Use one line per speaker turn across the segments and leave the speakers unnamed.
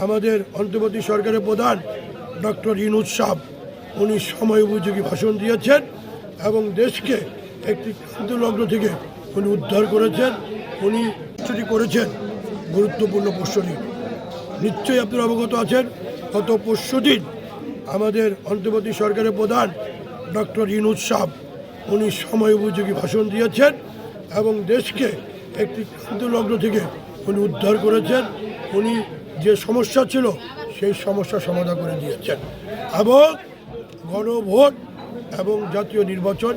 আমাদের অন্তর্বর্তী সরকারের প্রধান ডক্টর ইউনূস সাহেব উনি সময় উপযোগী ভাষণ দিয়েছেন এবং দেশকে একটি ক্রান্তিলগ্ন থেকে উনি উদ্ধার করেছেন। উনি ছুটি করেছেন গুরুত্বপূর্ণ প্রশ্নটি নিশ্চয়ই আপনারা অবগত আছেন। গত পরশুদিন আমাদের অন্তর্বর্তী সরকারের প্রধান ডক্টর ইউনূস সাহেব উনি সময় উপযোগী ভাষণ দিয়েছেন এবং দেশকে একটি ক্রান্তিলগ্ন থেকে উনি উদ্ধার করেছেন। উনি যে সমস্যা ছিল সেই সমস্যার সমাধান করে দিয়েছেন এবং গণভোট এবং জাতীয় নির্বাচন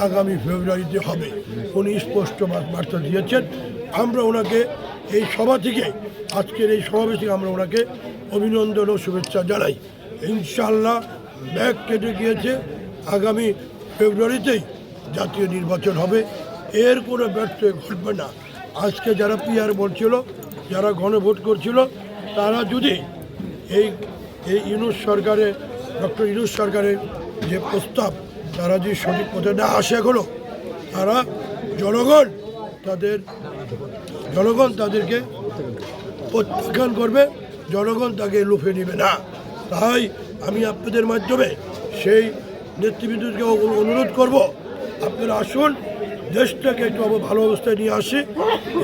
আগামী ফেব্রুয়ারিতে হবে উনি স্পষ্ট বার্তা দিয়েছেন। আমরা ওনাকে এই সভা থেকে আজকের এই সমাবেশ থেকে আমরা ওনাকে অভিনন্দন ও শুভেচ্ছা জানাই। ইনশাআল্লাহ ব্যাগ কেটে গিয়েছে, আগামী ফেব্রুয়ারিতেই জাতীয় নির্বাচন হবে, এর কোনো ব্যর্থ ঘটবে না। আজকে যারা পিআর বলছিল, যারা গণভোট করছিল, তারা যদি এই ইউনূস সরকারের ডক্টর ইউনূস সরকারের যে প্রস্তাব তারা যদি সঠিক পথে না আসে এখনো, তারা জনগণ তাদেরকে প্রত্যাখ্যান করবে, জনগণ তাকে লুফে নেবে না। তাই আমি আপনাদের মাধ্যমে সেই নেতৃবৃন্দকে অনুরোধ করব, আপনারা আসুন, দেশটাকে একটু ভালো অবস্থায় নিয়ে আসি।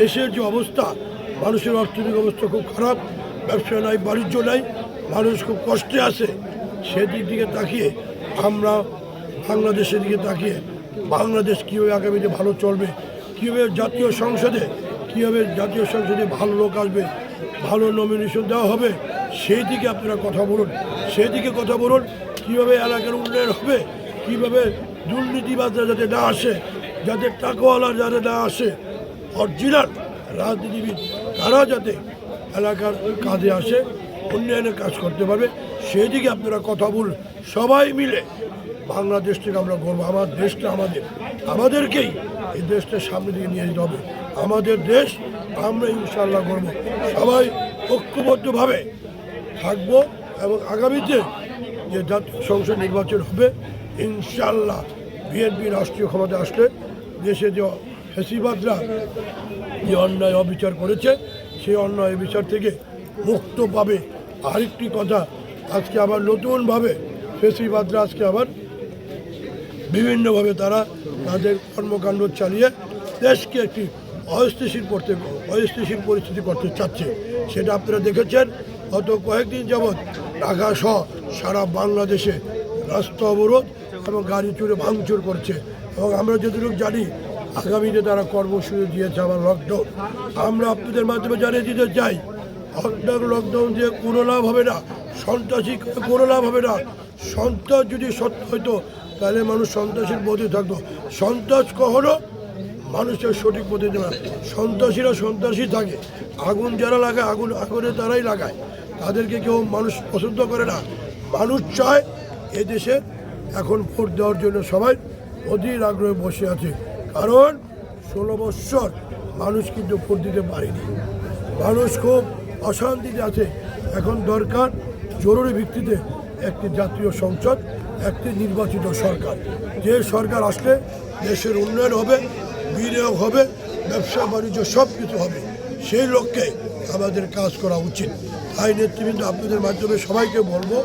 দেশের যে অবস্থা, মানুষের অর্থনৈতিক অবস্থা খুব খারাপ, ব্যবসা নাই, বাণিজ্য নাই, মানুষ খুব কষ্টে আছে। সেদিক দিকে তাকিয়ে আমরা বাংলাদেশের দিকে তাকিয়ে বাংলাদেশ কীভাবে আগামীতে ভালো চলবে, কীভাবে জাতীয় সংসদে ভালো লোক আসবে, ভালো নমিনেশন দেওয়া হবে, সেই দিকে আপনারা কথা বলুন। কীভাবে এলাকার উন্নয়ন হবে, কীভাবে দুর্নীতিবাজরা যাতে না আসে, যাতে টাকাওয়ালা যাতে না আসে, অরিজিনাল রাজনীতিবিদ তারা যাতে এলাকার কাজে আসে, উন্নয়নের কাজ করতে পারবে, সেই দিকে আপনারা কথা বলুন। সবাই মিলে বাংলাদেশ থেকে আমরা গর্ব, আমার দেশটা আমাদেরকেই এই দেশটা সামনে দিকে নিয়ে যেতে হবে। আমাদের দেশ, আমরা ইনশাআল্লাহ গর্ব। সবাই ঐক্যবদ্ধভাবে থাকবো এবং আগামীতে যে জাতীয় সংসদ নির্বাচন হবে, ইনশাআল্লাহ বিএনপি রাষ্ট্রীয় ক্ষমতা আসলে দেশে যে ফ্যাসিবাদরা যে অন্যায় অবিচার করেছে, সেই অন্যায় বিচার থেকে মুক্ত পাবে। আরেকটি কথা, আজকে আবার নতুনভাবে ফ্যাসিবাদরা আজকে আবার বিভিন্নভাবে তারা তাদের কর্মকাণ্ড চালিয়ে দেশকে একটি অস্থিতিশীল পরিস্থিতি করতে চাচ্ছে। সেটা আপনারা দেখেছেন গত কয়েকদিন যাবৎ ঢাকা সহ সারা বাংলাদেশে রাস্তা অবরোধ এবং গাড়ি চুরে ভাঙচুর করছে এবং আমরা যতটুকু জানি আগামীতে তারা কর্মসূচি দিয়েছে আবার লকডাউন। আমরা আপনাদের মাধ্যমে জানিয়ে দিতে চাই, লকডাউন দিয়ে কোনো লাভ হবে না, সন্ত্রাসী কোনো লাভ হবে না। সন্ত্রাস যদি সত্য হইতো তাহলে মানুষ সন্ত্রাসীর পথে থাকতো। সন্ত্রাস কখনো মানুষের সঠিক পথে দেবে না। সন্ত্রাসীরা সন্ত্রাসী থাকে, আগুন যারা লাগায় আগুনে তারাই লাগায়, তাদেরকে কেউ মানুষ পছন্দ করে না। মানুষ চায় এদেশে এখন ভোট দেওয়ার জন্য সবাই অধীর আগ্রহে বসে আছে, কারণ 16 বৎসর মানুষ কিন্তু ভোট দিতে পারেনি, মানুষ খুব অশান্তিতে আছে। এখন দরকার জরুরি ভিত্তিতে একটি জাতীয় সংসদ, একটি নির্বাচিত সরকার, যে সরকার আসলে দেশের উন্নয়ন হবে, বিনিয়োগ হবে, ব্যবসা বাণিজ্য সব কিছু হবে। সেই লক্ষ্যে আমাদের কাজ করা উচিত। তাই নেতৃবৃন্দ, আপনাদের মাধ্যমে সবাইকে বলবো,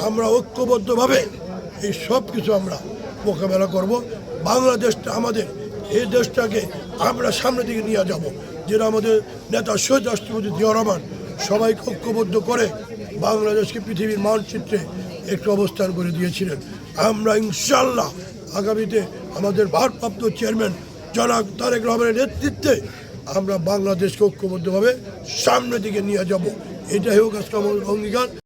আমরা ঐক্যবদ্ধভাবে এই সব কিছু আমরা মোকাবেলা করব। বাংলাদেশটা আমাদের, এই দেশটাকে আমরা সামনে দিকে নিয়ে যাব, যেটা আমাদের নেতা শহীদ রাষ্ট্রপতি জিয়াউর রহমান সবাইকে ঐক্যবদ্ধ করে বাংলাদেশকে পৃথিবীর মানচিত্রে একটু অবস্থান করে দিয়েছিলেন। আমরা ইনশাআল্লাহ আগামীতে আমাদের ভারপ্রাপ্ত চেয়ারম্যান জনাব তারেক রহমানের নেতৃত্বে আমরা বাংলাদেশকে ঐক্যবদ্ধভাবে সামনের দিকে নিয়ে যাব। এটাই হোক আজকে আমাদের অঙ্গীকার।